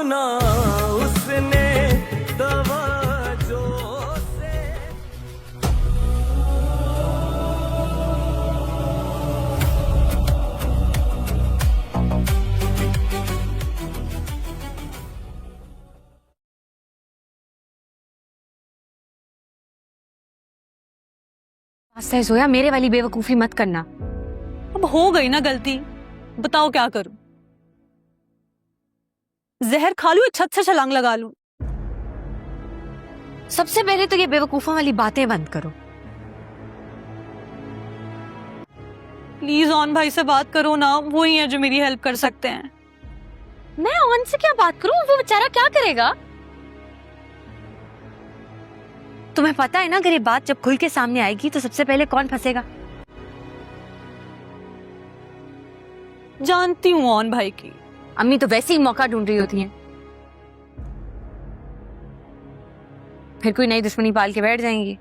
سنا اس نے توجہ سے. زویا میرے والی بے وقوفی مت کرنا. اب ہو گئی نا غلطی, بتاؤ کیا کروں؟ زہر کھا لوں یا چھت سے چھلانگ لگا لوں؟ سب سے پہلے تو یہ بے وقوفوں والی باتیں بند کرو. پلیز اون بھائی سے بات کرو نا, وہی ہیں جو میری ہیلپ کر سکتے ہیں. میں اون سے کیا بات کروں, وہ بیچارہ کیا کرے گا؟ تمہیں پتا ہے نا اگر یہ بات جب کھل کے سامنے آئے گی تو سب سے پہلے کون پھنسے گا؟ جانتی ہوں اون بھائی کی. امی تو ویسے ہی موقع ڈھونڈ رہی ہوتی ہیں, پھر کوئی نئی دشمنی پال کے بیٹھ جائیں گی.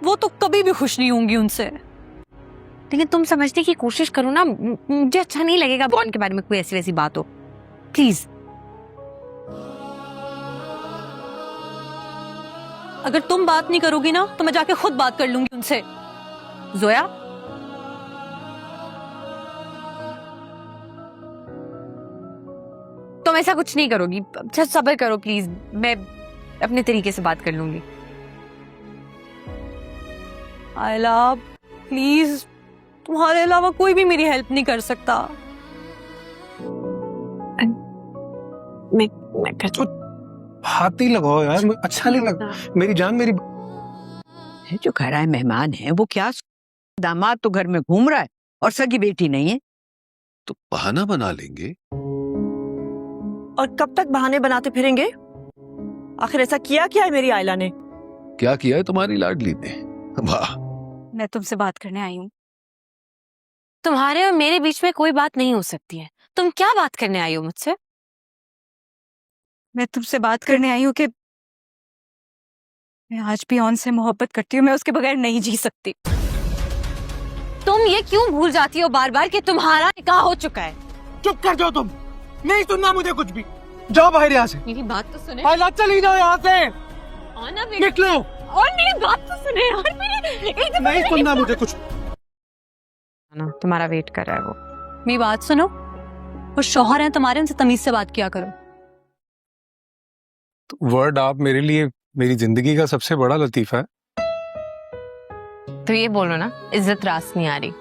وہ تو کبھی بھی خوش نہیں ہوں گی ان سے. لیکن تم سمجھنے کی کوشش کرو نا, مجھے اچھا نہیں لگے گا بون کے بارے میں کوئی ایسی ویسی بات ہو. پلیز. اگر تم بات نہیں کرو گی نا تو میں جا کے خود بات کر لوں گی ان سے. زویا تم ایسا کچھ نہیں کرو گی, اچھا صبر کرو پلیز, میں اپنے طریقے سے بات کر لوں گی. آئلہ پلیز, تمہارے علاوہ کوئی بھی میری ہیلپ نہیں کر سکتا. میں کرتی ہاتھ نہیں لگاؤ یار, اچھا نہیں لگتا. میری جان, میری جو گھر آئے مہمان ہیں وہ کیا داماد تو گھر میں گھوم رہا ہے اور سگی بیٹی نہیں ہے. تو بہانہ بنا لیں گے. اور کب تک بہانے بناتے پھریں گے؟ آخر ایسا کیا ہے میری آئلہ نے؟ کیا کیا ہے تمہاری لاڈلی نے؟ واہ. میں تم سے بات کرنے آئی ہوں. تمہارے اور میرے بیچ میں کوئی بات نہیں ہو سکتی ہے. تم کیا بات کرنے آئی ہو مجھ سے؟ میں تم سے بات کرنے آئی ہوں کہ میں آج بھی اون سے محبت کرتی ہوں, میں اس کے بغیر نہیں جی سکتی. تم یہ کیوں بھول جاتی ہو بار بار کہ تمہارا نکاح ہو چکا ہے؟ چپ کر جاؤ, تم نہیں سننا مجھے کچھ بھی. جاؤ باہر یہاں سے. میری بات تو سنیں. آئلہ چلی جاؤ یہاں سے, نکلو. اور میری بات تو سنیں یار, نہیں سننا مجھے کچھ. تمہارا ویٹ کر رہا ہے وہ. میری بات سنو, وہ شوہر ہیں تمہارے, ان سے تمیز سے بات کیا کرو. ورڈ آپ میرے لیے میری زندگی کا سب سے بڑا لطیفہ ہے. تو یہ بولو نا, عزت راست نہیں آ رہی.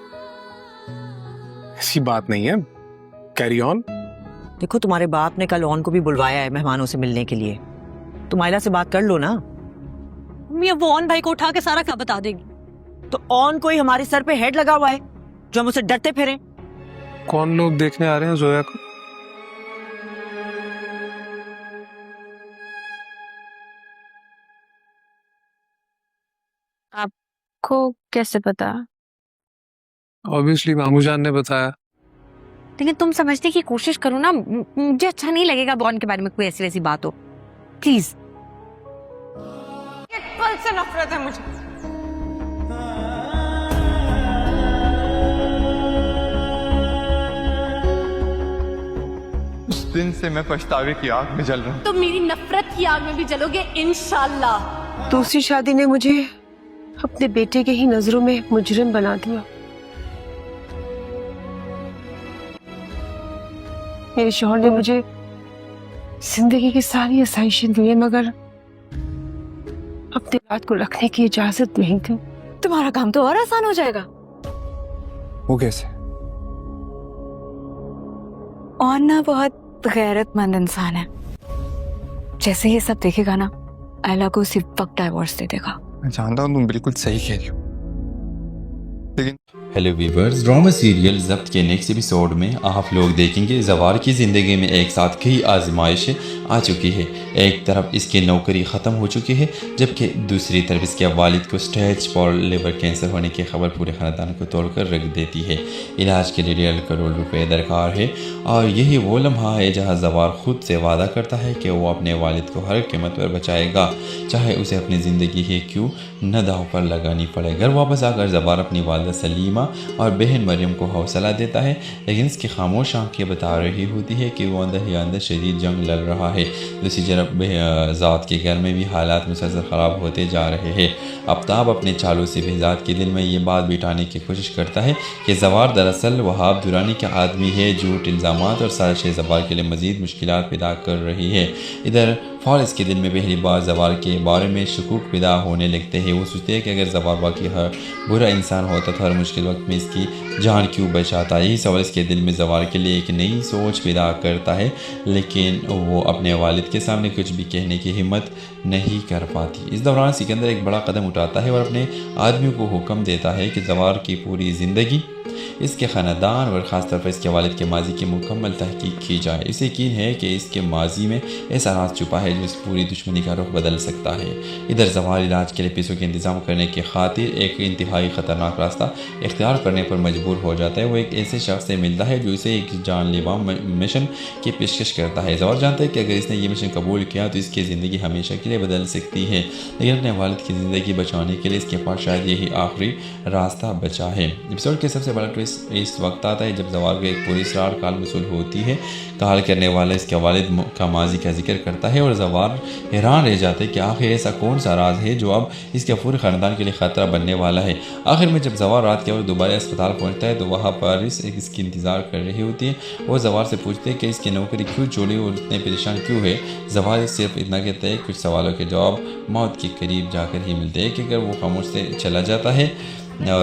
ایسی بات نہیں ہے, کیری آن. دیکھو تمہارے باپ نے کل اون کو بھی بلوایا ہے مہمانوں سے ملنے کے لیے, تم آئلہ سے بات کر لو نا. وہ اون بھائی کو اٹھا کے سارا کیا بتا دے گی. تو اون کوئی ہمارے سر پہ ہیڈ لگا ہوا ہے جو ہم اسے ڈرتے پھریں. کون لوگ دیکھنے آ رہے ہیں زویا کو؟ آپ کو کیسے پتا؟ obviously مامو جان نے بتایا. لیکن تم سمجھنے کی کوشش کرو نا, مجھے اچھا نہیں لگے گا بون کے بارے میں کوئی ایسی ویسی بات ہو. پلیز. ایک پل سے نفرت ہے مجھے. اس دن سے میں پچھتاوے کی آگ میں جل رہا ہوں. تم میری نفرت کی آگ میں بھی جلو گے انشاءاللہ. دوسری شادی نے مجھے اپنے بیٹے کے ہی نظروں میں مجرم بنا دیا. میرے شوہر نے مجھے زندگی کی ساری آسائشیں دی ہیں مگر اپنے اولاد کو رکھنے کی اجازت نہیں دی. تمہارا کام تو اور آسان ہو جائے گا. وہ کیسے؟ اور نا بہت غیرت مند انسان ہے, جیسے یہ سب دیکھے گا نا آئلہ کو اسی وقت ڈائیورس دے دے گا. میں جانتا ہوں تم بالکل صحیح کہہ رہی ہو, لیکن ہیلو ویورز, ڈرامہ سیریل ضبط کے نیکسٹ ایپیسوڈ میں آپ لوگ دیکھیں گے زوار کی زندگی میں ایک ساتھ کئی آزمائشیں آ چکی ہے. ایک طرف اس کی نوکری ختم ہو چکی ہے, جبکہ دوسری طرف اس کے والد کو اسٹیج 4 لیور کینسر ہونے کی خبر پورے خاندان کو توڑ کر رکھ دیتی ہے. علاج کے لیے 1.5 کروڑ روپے درکار ہے, اور یہی وہ لمحہ ہے جہاں زوار خود سے وعدہ کرتا ہے کہ وہ اپنے والد کو ہر قیمت پر بچائے گا, چاہے اسے اپنی زندگی ہی کیوں نہ داؤ پر لگانی پڑے. گھر واپس آ کر زوار اپنی والدہ والدہ سلیمہ اور بہن مریم کو حوصلہ دیتا ہے، لیکن اس کی خاموش آنکھیں بتا رہی ہوتی ہے کہ وہ اندر ہی اندر شدید جنگ لڑ رہا ہے۔ دوسری جانب ذات کے گھر میں بھی حالات مسلسل خراب ہوتے جا رہے ہیں۔ آفتاب اپنے چالوں سے بہزاد کے دل میں یہ بات بٹھانے کی کوشش کرتا ہے کہ زوار دراصل وہاب درانی کا آدمی ہے، جھوٹ الزامات اور سازش زوار کے لیے مزید مشکلات پیدا کر رہی ہے۔ ادھر فال اس کے دل میں پہلی بار زوار کے بارے میں شکوک پیدا ہونے لگتے ہیں۔ وہ سوچتے ہیں کہ اگر زوار واقعی ہر برا انسان ہوتا تو ہر مشکل وقت میں اس کی جان کیوں بچاتا۔ یہی سوال اس کے دل میں زوار کے لیے ایک نئی سوچ پیدا کرتا ہے، لیکن وہ اپنے والد کے سامنے کچھ بھی کہنے کی ہمت نہیں کر پاتی۔ اس دوران سکندر ایک بڑا قدم اٹھاتا ہے اور اپنے آدمیوں کو حکم دیتا ہے کہ زوار کی پوری زندگی، اس کے خاندان اور خاص طور پر اس کے والد کے ماضی کی مکمل تحقیق کی جائے۔ اسے یقین ہے کہ اس کے ماضی میں ایسا راز چھپا ہے جو اس پوری دشمنی کا رخ بدل سکتا ہے۔ ادھر زوار علاج کے لیے پیسوں کے انتظام کرنے کی خاطر ایک انتہائی خطرناک راستہ اختیار کرنے پر مجبور ہو جاتا ہے۔ وہ ایک ایسے شخص سے ملتا ہے جو اسے ایک جان لیوا مشن کی پیشکش کرتا ہے۔ زوار جانتا ہے کہ اگر اس نے یہ مشن قبول کیا تو اس کی زندگی ہمیشہ کے لیے بدل سکتی ہے، لیکن اپنے والد کی زندگی بچانے کے لیے اس کے پاس شاید یہی آخری راستہ بچا ہے۔ ایپیسوڈ کے سب سے بڑا ٹویسٹ اس وقت آتا ہے جب زوار کو ایک پوری اسرار کال موصول ہوتی ہے۔ کال کرنے والا اس کے والد کا ماضی کا ذکر کرتا ہے اور زوار حیران رہ جاتے کہ آخر ایسا کون سا راز ہے جو اب اس کے پورے خاندان کے لیے خطرہ بننے والا ہے۔ آخر میں جب زوار رات کے وقت دوبارہ اسپتال پہنچتا ہے تو وہاں پر اس کی انتظار کر رہی ہوتی ہے۔ وہ زوار سے پوچھتے ہیں کہ اس کی نوکری کیوں چھوڑی اور اتنے پریشان کیوں ہے۔ زوار صرف اتنا کہتا ہے کچھ سوالوں کے جواب موت کے قریب جا کر ہی ملتے ہیں کہ اگر وہ خاموش سے چلا جاتا ہے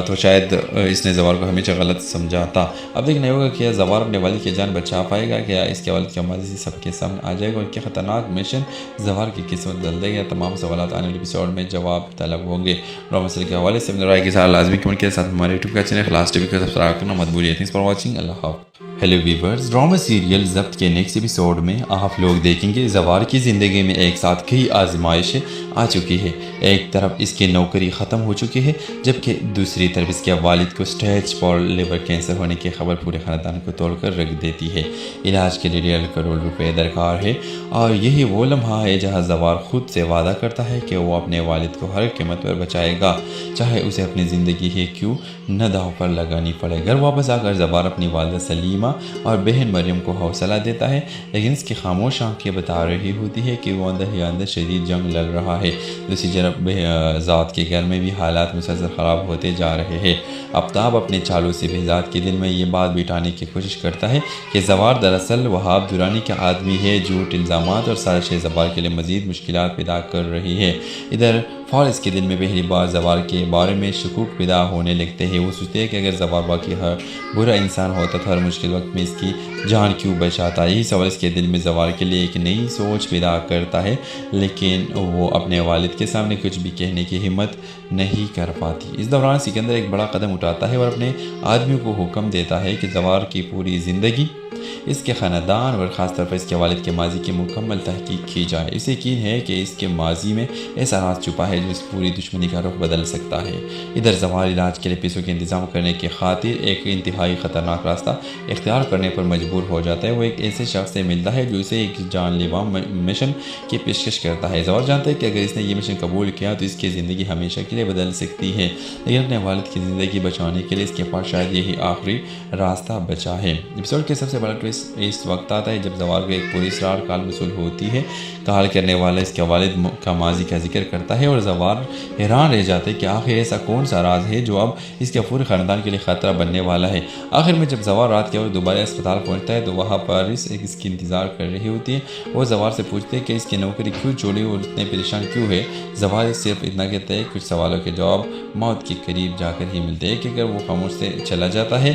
تو شاید اس نے زوار کو ہمیشہ غلط سمجھا تھا۔ اب دیکھنا ہوگا کہ زوار اپنے والد کی جان بچا پائے گا، کیا اس کے والد کے ماضی سے سب کے سامنے آ جائے گا اور کیا خطرناک مشن زوار کی قسمت بدل دے گا۔ تمام سوالات آنے والے ایپیسوڈ میں جواب طلب ہوں گے۔ ڈرامہ مسئلے کے حوالے سے رائے کے ساتھ لازمی کمنٹ کے ساتھ ہمارے یوٹیوب کا چینل خلاص ٹی وی کو سبسکرائب کرنا مت بھولیے۔ Thanks for watching. اللہ حافظ۔ ہیلو ویورز، ڈرامہ سیریل ضبط کے نیکسٹ ایپیسوڈ میں آپ لوگ دیکھیں گے زوار کی زندگی میں ایک ساتھ کئی آزمائشیں آ چکی ہے۔ ایک طرف اس کی نوکری ختم ہو چکی ہے، جبکہ دوسری طرف اس کے والد کو سٹیج 4 لیور کینسر ہونے کی خبر پورے خاندان کو توڑ کر رکھ دیتی ہے۔ علاج کے لیے 1.5 کروڑ روپے درکار ہے، اور یہی وہ لمحہ ہے جہاں زوار خود سے وعدہ کرتا ہے کہ وہ اپنے والد کو ہر قیمت پر بچائے گا، چاہے اسے اپنی زندگی ہی کیوں نہ داؤ پر لگانی پڑے۔ گھر واپس آ کر زوار اپنی والدہ سلیمہ اور بہن مریم کو حوصلہ دیتا ہے، لیکن اس کی خاموش آنکھیں بتا رہی ہوتی ہے کہ وہ اندر ہی اندر شدید جنگ لڑ رہا ہے۔ دوسری جانب ذات کے گھر میں بھی حالات مسلسل خراب ہوتے جا رہے ہیں۔ آفتاب اپنے چالوں سے بہزاد کے دل میں یہ بات بٹھانے کی کوشش کرتا ہے کہ زوار دراصل وہاب درانی کا آدمی ہے، جھوٹ الزامات اور سازش زوار کے لیے مزید مشکلات پیدا کر رہی ہے۔ ادھر فال اس کے دل میں پہلی بار زوار کے بارے میں شکوک پیدا ہونے لگتے ہیں۔ وہ سوچتے ہیں کہ اگر زوار واقعی ہر برا انسان ہوتا تو ہر مشکل وقت میں اس کی جان کیوں بچاتا۔ یہی سوال اس کے دل میں زوار کے لیے ایک نئی سوچ پیدا کرتا ہے، لیکن وہ اپنے والد کے سامنے کچھ بھی کہنے کی ہمت نہیں کر پاتی۔ اس دوران سکندر ایک بڑا قدم اٹھاتا ہے اور اپنے آدمیوں کو حکم دیتا ہے کہ زوار کی پوری زندگی، اس کے خاندان اور خاص طور پر اس کے والد کے ماضی کی مکمل تحقیق کی جائے۔ اسے یقین ہے کہ اس کے ماضی میں ایسا راز چھپا ہے جو اس پوری دشمنی کا رخ بدل سکتا ہے۔ ادھر زوار علاج کے لیے پیسوں کے انتظام کرنے کی خاطر ایک انتہائی خطرناک راستہ اختیار کرنے پر مجبور ہو جاتا ہے۔ وہ ایک ایسے شخص سے ملتا ہے جو اسے ایک جان لیوا مشن کی پیشکش کرتا ہے۔ زوار جانتا ہے کہ اگر اس نے یہ مشن قبول کیا تو اس کی زندگی ہمیشہ کے لیے بدل سکتی ہے، لیکن اپنے والد کی زندگی بچانے کے لیے اس کے پاس شاید یہی آخری راستہ بچا ہے۔ ایپیسوڈ کے سب سے بڑا ٹویسٹ اس وقت آتا ہے جب زوار کو ایک پوری اسرار کال موصول ہوتی ہے۔ کال کرنے والا اس کے والد کا ماضی کا ذکر کرتا ہے اور زوار حیران رہ جاتے کہ آخر ایسا کون سا راز ہے جو اب اس کے پورے خاندان کے لیے خطرہ بننے والا ہے۔ آخر میں جب زوار رات کے وقت دوبارہ اسپتال پہنچتا ہے تو وہاں پر اس کی انتظار کر رہی ہوتی ہے۔ وہ زوار سے پوچھتے ہیں کہ اس کی نوکری کیوں چھوڑی اور اتنے پریشان کیوں ہے۔ زوار صرف اتنا کہتا ہے کچھ سوالوں کے جواب موت کے قریب جا کر ہی ملتے ہیں کہ اگر وہ خاموش سے چلا جاتا ہے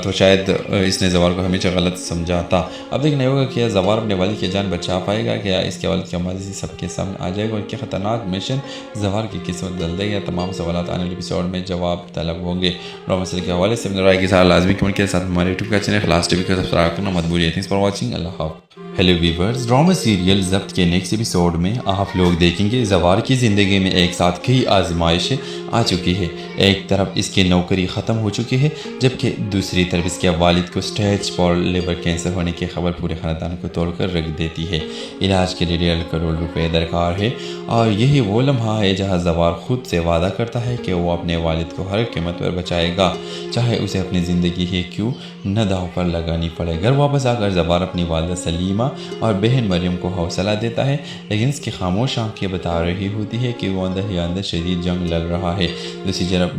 تو شاید اس نے زوار کو ہمیشہ غلط سمجھا تھا۔ اب دیکھنا ہوگا کہ زوار اپنے والد کی جان بچا پائے گا، کیا اس کے والد کے ماضی سے سب کے سامنے آ جائے گا اور کیا خطرناک مشن زوار کی قسمت بدل دے گا۔ تمام سوالات آنے والے ایپیسوڈ میں جواب طلب ہوں گے۔ ڈرامہ مسئلے کے حوالے سے رائے کے ساتھ لازمی کمنٹ کے ساتھ ہمارے یوٹیوب کا چینل خلاص ٹی وی کو سبسکرائب کرنا مت بھولیے۔ Thanks for watching. اللہ حافظ۔ Hello viewers, drama serial Zabt के नेक्स्ट एपिसोड में आप लोग देखेंगे ज़वार की ज़िंदगी में एक साथ कई आजमाइशें आ चुकी है। एक तरफ इसकी नौकरी ख़त्म हो चुकी है, जबकि दूसरी तरफ इसके वालिद को स्टेज 4 लिवर कैंसर होने की खबर पूरे ख़ानदान को तोड़कर रख देती है। इलाज के लिए 1.5 करोड़ रुपए दरकार है और यही वो लम्हा है जहाँ ज़वार खुद से वादा करता है कि वो अपने वालिद को हर कीमत पर बचाएगा, चाहे उसे अपनी ज़िंदगी ही क्यों न दांव पर लगानी पड़े। घर वापस आकर ज़वार अपनी वालिदा सलीमा और बहन मरियम को हौसला देता है, लेकिन इसकी खामोश आंखें बता रही होती है कि वो अंदर ही अंदर शदीद जंग लड़ रहा है। दूसरी तरफ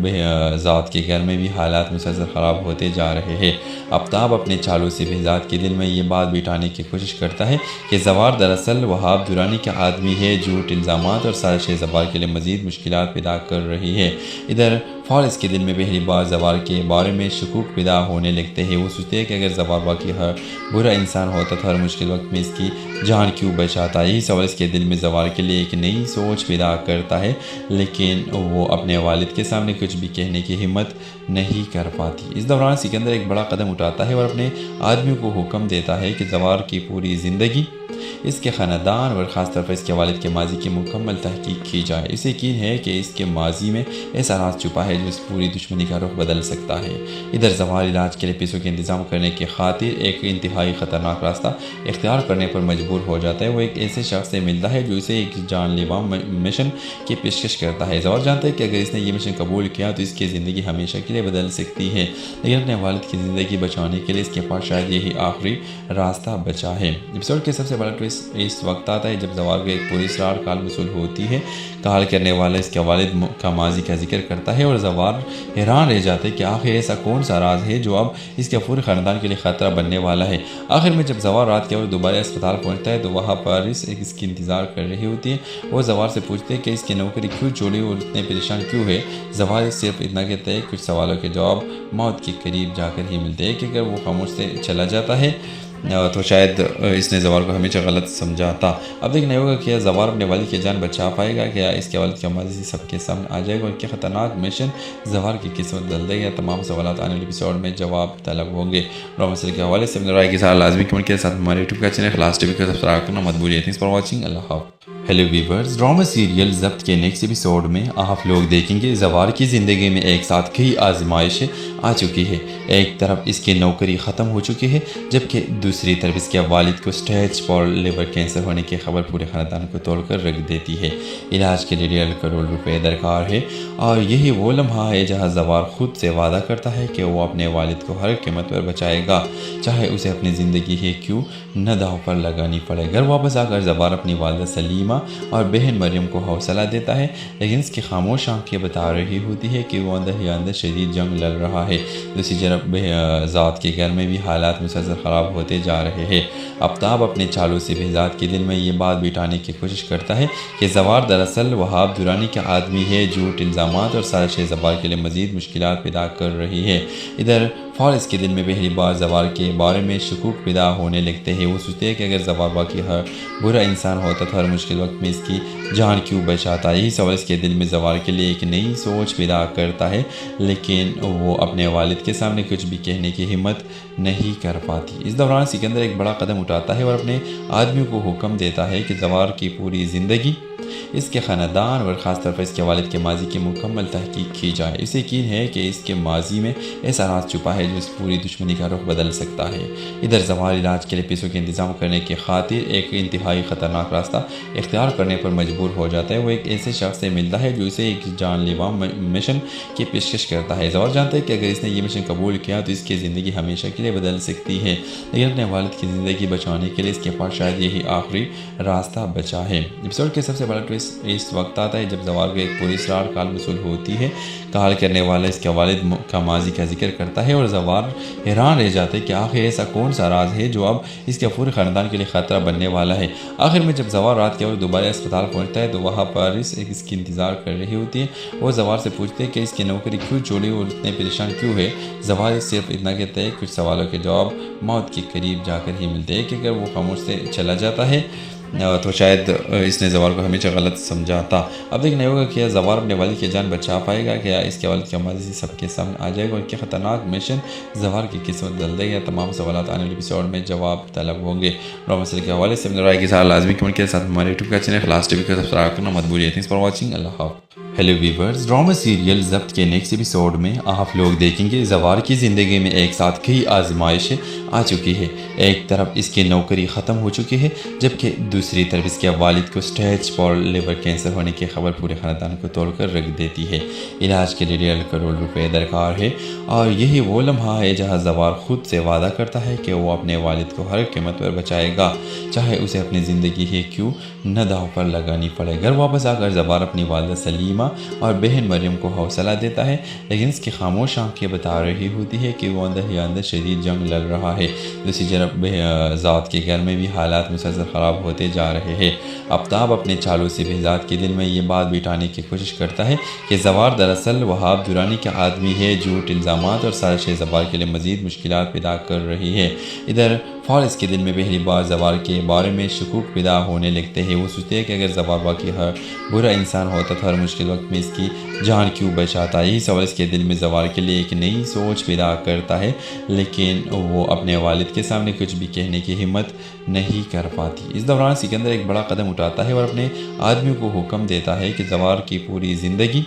ज़ात के घर में भी हालात मुसलसल ख़राब होते जा रहे हैं। आफ्ताब अपने चालों से बेजात के दिल में ये बात बिठाने की कोशिश करता है कि ज़वार दरअसल वहाब दुरानी का आदमी है, झूठ इल्ज़ामात और साजिश ज़वार के लिए मज़ीद मुश्किलात पैदा कर रही है। इधर फ़ालिस के दिल में पहली बार ज़वार के बारे में शकूक पैदा होने लगते हैं। वो सोचते हैं कि अगर ज़वार वाकई हर बुरा इंसान होता तो हर मुश्किल वक्त में इसकी जान क्यों बचाता। यही सवाल इसके दिल में ज़वार के लिए एक नई सोच पैदा करता है, लेकिन वो अपने वालिद के सामने कुछ भी कहने की हिम्मत नहीं कर पाती। इस दौरान सिकंदर एक बड़ा कदम उठाता है और अपने आदमियों को हुक्म देता है कि ज़वार की पूरी ज़िंदगी, इसके ख़ानदान और ख़ास तौर पर इसके वालिद के माजी की मुकम्मल तहकीक की जाए। इसे यकीन है कि इसके माजी में ऐसा राज छुपा है जो इस पूरी दुश्मनी का रुख बदल सकता है। इधर ज़वार इलाज के लिए पैसों के इंतज़ाम करने की खातिर एक इंतहाई ख़तरनाक रास्ता इख्तियार करने पर मजबूर हो जाता है। वो एक ऐसे शख्स से मिलता है जो इसे एक जानलेवा मिशन की पेशकश करता है। ज़वार जानता है कि अगर इसने ये मिशन कबूल किया तो इसकी ज़िंदगी हमेशा के लिए बदल सकती है, लेकिन अपने वालिद की ज़िंदगी बचाने के लिए इसके पास शायद यही आखिरी रास्ता बचा है। एपिसोड के सबसे बड़ा ट्विस्ट इस वक्त आता है जब ज़वार को एक पुलिस रार कॉल वसूल होती है। कॉल करने वाला इसके वालिद का माजी का जिक्र करता है और ज़वार हैरान रह जाते हैं कि आखिर ऐसा कौन सा राज है जो अब इसके पूरे ख़ानदान के लिए ख़तरा बनने वाला है। आखिर में जब ज़वार रात के वक्त दोबारा अस्पताल पहुंचता है तो वहाँ पर इसकी इंतज़ार कर रही होती है। वो ज़वार से पूछते हैं कि इसकी नौकरी क्यों छोड़ी और इतने परेशान क्यों है। ज़वार सिर्फ इतना कहता है, कुछ सवालों के जवाब मौत के करीब जाकर ही मिलते हैं कि अगर वो खामोश से चला जाता है तो शायद इसने ज़वार को हमेशा गलत समझा था। अब देखना होगा कि ज़वार अपने वालिद की जान बचा पाएगा, क्या इसके वालिद के माजी सबके सामने आ जाएगा और क्या ख़तरनाक मिशन ज़वार की किस्मत बदल देगा। तमाम सवाल आने वाले एपिसोड में जवाब तलब होंगे। ड्रामा सीरियल के हवाले से राय के साथ लाजमी कमेंट के साथ हमारे यूट्यूब का चैनल खलास टीवी को सब्सक्राइब करना मत भूलिए। Thanks for watching. अल्लाह हाफ़िज़। Hello viewers, drama serial Zabt के नेक्स्ट एपिसोड में आप लोग देखेंगे ज़वार की ज़िंदगी में एक साथ कई आजमाइशें आ चुकी है। एक तरफ इसकी नौकरी ख़त्म हो चुकी है, जबकि दूसरी तरफ इसके वालिद को स्टेज 4 लिवर कैंसर होने की खबर पूरे ख़ानदान को तोड़कर रख देती है। इलाज के लिए 1.5 करोड़ रुपए दरकार है और यही वो लम्हा है जहाँ ज़वार खुद से वादा करता है कि वो अपने वालिद को हर कीमत पर बचाएगा, चाहे उसे अपनी ज़िंदगी ही क्यों न दांव पर लगानी पड़े। घर वापस आकर ज़वार अपनी वालिदा सलीमा और बहन मरियम को हौसला देता है, लेकिन इसकी खामोश आंखें बता रही होती है कि वो अंदर ही अंदर शदीद जंग लड़ रहा है। दूसरी तरफ ज़ात के घर में भी हालात मुसलसल ख़राब होते जा रहे हैं। आफ्ताब अपने चालों से बेजात के दिल में ये बात बिठाने की कोशिश करता है कि ज़वार दरअसल वहाब दुरानी का आदमी है, झूठ इल्ज़ामात और साजिश ज़वार के लिए मज़ीद मुश्किलात पैदा कर रही है। इधर फ़ालिस के दिल में पहली बार ज़वार के बारे में शकूक पैदा होने लगते हैं। वो सोचते हैं कि अगर ज़वार वाकई हर बुरा इंसान होता तो हर मुश्किल वक्त में इसकी जान क्यों बचाता। यही सवाल इसके दिल में ज़वार के लिए एक नई सोच पैदा करता है, लेकिन वो अपने वालिद के सामने कुछ भी कहने की हिम्मत नहीं कर पाती। इस दौरान सिकंदर एक बड़ा कदम उठाता है और अपने आदमियों को हुक्म देता है कि ज़वार की पूरी ज़िंदगी, इसके ख़ानदान और ख़ास तौर पर इसके वालिद के माजी की मुकम्मल तहकीक की जाए। इसे यकीन है कि इसके माजी में ऐसा राज छुपा है जो इस पूरी दुश्मनी का रुख बदल सकता है। इधर ज़वार इलाज के लिए पैसों के इंतज़ाम करने की खातिर एक इंतहाई ख़तरनाक रास्ता इख्तियार करने पर मजबूर हो जाता है। वो एक ऐसे शख्स से मिलता है जो इसे एक जानलेवा मिशन की पेशकश करता है। ज़वार जानता है कि अगर इसने ये मिशन कबूल किया तो इसकी ज़िंदगी हमेशा के लिए बदल सकती है, लेकिन अपने वालिद की ज़िंदगी बचाने के लिए इसके पास शायद यही आखिरी रास्ता बचा है। एपिसोड के सबसे बड़ा ट्विस्ट इस वक्त आता है जब ज़वार को एक पुलिस रार कॉल वसूल होती है। कॉल करने वाला इसके वालिद का माजी का जिक्र करता है और ज़वार हैरान रह जाते हैं कि आखिर ऐसा कौन सा राज है जो अब इसके पूरे ख़ानदान के लिए ख़तरा बनने वाला है। आखिर में जब ज़वार रात के वक्त दोबारा अस्पताल पहुंचता है तो वहाँ पर इसकी इंतज़ार कर रही होती है। वो ज़वार से पूछते हैं कि इसकी नौकरी क्यों छोड़ी और इतने परेशान क्यों है। ज़वार सिर्फ इतना कहता है, कुछ सवालों के जवाब मौत के करीब जाकर ही मिलते हैं कि अगर वो खामोश से चला जाता है तो शायद इसने जवार को हमेशा गलत समझा था। अब देखना ये होगा कि जवार अपने वालिद की जान बचा पाएगा, क्या इसके वालिद की माजी सबके सामने आ जाएगा और क्या ख़तरनाक मिशन जवार की किस्मत बदल देगा। तमाम सवाल आने वाले एपिसोड में जवाब तलब होंगे। और मसले के हवाले से राय के साथ लाजमी कमेंट के साथ हमारे यूट्यूब का चैनल खलास टीवी का सब्सक्राइब करना मत भूलिए। Thanks for watching. अल्लाह हाफ़िज़। Hello viewers, drama serial Zabt के नेक्स्ट एपिसोड में आप लोग देखेंगे जवार की ज़िंदगी में एक साथ कई आजमाइशें आ चुकी है। एक तरफ इसकी नौकरी ख़त्म हो चुकी है, जबकि दूसरी तरफ इसके वालिद को स्टेज 4 लिवर कैंसर होने की खबर पूरे ख़ानदान को तोड़कर रख देती है। इलाज के लिए 1.5 करोड़ रुपए दरकार है और यही वो लम्हा है जहाँ जवार खुद से वादा करता है कि वो अपने वालिद को हर कीमत पर बचाएगा, चाहे उसे अपनी ज़िंदगी ही क्यों न दाव पर लगानी पड़े। घर वापस आकर जवार अपनी वालदा सलीमा और बहन मरियम को हौसला देता है, लेकिन इसकी खामोश आंखें बता रही होती है कि वो अंदर ही अंदर शदीद जंग लड़ रहा है। दूसरी तरफ ज़ात के घर में भी हालात मुसलसल ख़राब होते जा रहे हैं। आफ्ताब अपने चालों से बेजात के दिल में ये बात बिठाने की कोशिश करता है कि जवार दरअसल वहाब दुरानी का आदमी है, झूठ इल्ज़ामात और साजिश जवार के लिए मज़ीद मुश्किलात पैदा कर रही है। इधर फ़ारिस के दिल में पहली बार जवार के बारे में शकूक पैदा होने लगते हैं। वो सोचते हैं कि अगर जवार वाकई हर बुरा इंसान होता तो हर मुश्किल वक्त में इसकी जान क्यों बचाता। यही सवाल इसके दिल में जवार के लिए एक नई सोच पैदा करता है, लेकिन वो अपने वालिद के सामने कुछ भी कहने की हिम्मत नहीं कर पाती। इस दौरान सिकंदर एक बड़ा कदम उठाता है और अपने आदमियों को हुक्म देता है कि जवार की पूरी ज़िंदगी,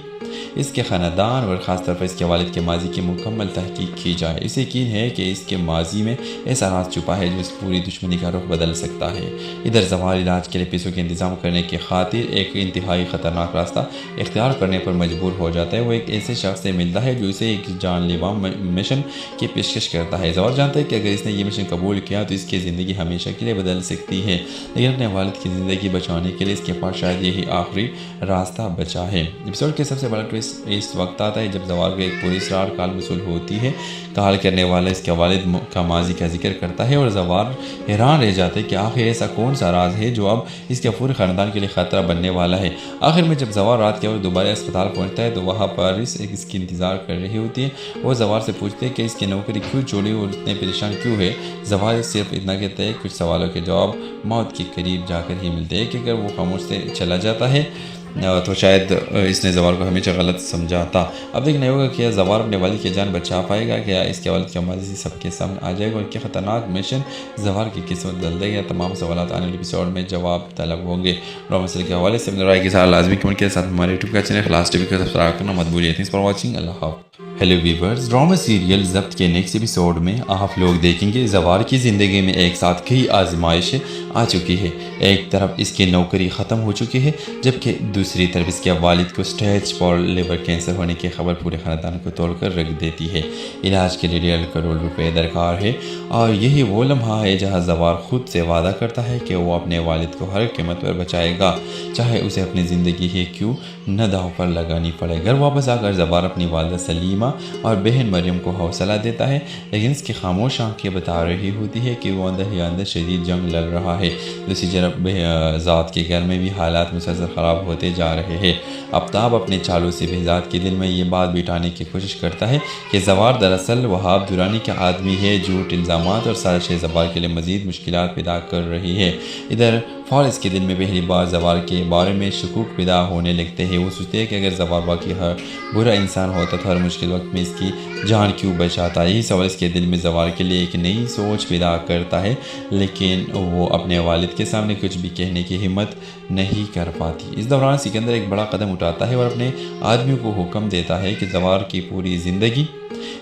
इसके ख़ानदान और ख़ास तौर पर इसके वालिद के माजी की मुकम्मल तहकीक की जाए। इसे यकीन है कि इसके माजी में ऐसा राज छुपा है जो इस पूरी दुश्मनी का रुख बदल सकता है। इधर जवार इलाज के लिए पैसों के इंतज़ाम करने की खातिर एक इंतहाई ख़तरनाक रास्ता इख्तियार करने पर मजबूर हो जाता है। वो एक ऐसे शख्स से मिलता है जो इसे एक जानलेवा मिशन की पेशकश करता है। जवार जानता है कि अगर इसने ये मिशन कबूल किया तो इसकी ज़िंदगी हमेशा के लिए बदल सकती है, लेकिन अपने वालिद की ज़िंदगी बचाने के लिए इसके पास शायद यही आखिरी रास्ता बचा है। एपिसोड के सबसे बड़ा ट्विस्ट इस वक्त आता है जब जवार को एक पुलिस रार कॉल वसूल होती है। कॉल करने वाला इसके वालिद का माजी का जिक्र करता है और जवार हैरान रह जाते हैं कि आखिर ऐसा कौन सा राज है जो अब इसके पूरे ख़ानदान के लिए ख़तरा बनने वाला है। आखिर में जब जवार रात के वक्त दोबारा अस्पताल पहुंचता है तो वहाँ पर इसकी इंतज़ार कर रही होती है। वो जवार से पूछते हैं कि इसकी नौकरी क्यों छोड़ी और इतने परेशान क्यों है। जवार सिर्फ इतना कहता है, कुछ सवालों के जवाब मौत के करीब जाकर ही मिलते हैं कि अगर वो खामोश से चला जाता है तो शायद इसने जवार को हमेशा गलत समझा था। अब देखना ये होगा कि जवार अपने वालिद की जान बचा पाएगा, क्या इसके वालिद की माजी सबके सामने आ जाएगा और क्या ख़तरनाक मिशन जवार की किस्मत बदल देगा। तमाम सवाल आने वाले एपिसोड में जवाब तलब होंगे। और मसले के हवाले से राय के साथ लाजमी कमेंट के साथ हमारे यूट्यूब का चैनल खलास टीवी का सब्सक्राइब करना मत भूलिए। Thanks for watching. अल्लाह हाफ़िज़। Hello viewers, drama serial Zabt के नेक्स्ट एपिसोड में आप लोग देखेंगे जवार की ज़िंदगी में एक साथ कई आजमाइशें आ चुकी है। एक तरफ इसकी नौकरी ख़त्म हो चुकी है, जबकि दूसरी तरफ इसके वालिद को स्टेज 4 लिवर कैंसर होने की खबर पूरे ख़ानदान को तोड़कर रख देती है। इलाज के लिए 1.5 करोड़ रुपए दरकार है और यही वो लम्हा है जहाँ जवार खुद से वादा करता है कि वो अपने वालिद को हर कीमत पर बचाएगा, चाहे उसे अपनी ज़िंदगी ही क्यों न दाव पर लगानी पड़े। घर वापस आकर जवार अपनी वालदा सलीमा और बहन मरियम को हौसला देता है, लेकिन इसकी खामोश आंखें बता रही होती है कि वो अंदर ही अंदर शदीद जंग लड़ रहा है। दूसरी तरफ ज़ात के घर में भी हालात मुसलसल ख़राब होते जा रहे हैं। आफ्ताब अपने चालों से बेजात के दिल में ये बात बिठाने की कोशिश करता है कि जवार दरअसल वहाब दुरानी का आदमी है, झूठ इल्ज़ामात और साजिश जवार के लिए मज़ीद मुश्किलात पैदा कर रही है। इधर फ़ारिस के दिल में पहली बार जवार के बारे में शकूक पैदा होने लगते हैं। वो सोचते हैं कि अगर जवार वाकई हर बुरा इंसान होता तो हर मुश्किल वक्त में इसकी जान क्यों बचाता। यही सवाल इसके दिल में जवार के लिए एक नई सोच पैदा करता है, लेकिन वो अपने वालिद के सामने कुछ भी कहने की हिम्मत नहीं कर पाती। इस दौरान सिकंदर एक बड़ा कदम उठाता है और अपने आदमियों को हुक्म देता है कि जवार की पूरी ज़िंदगी,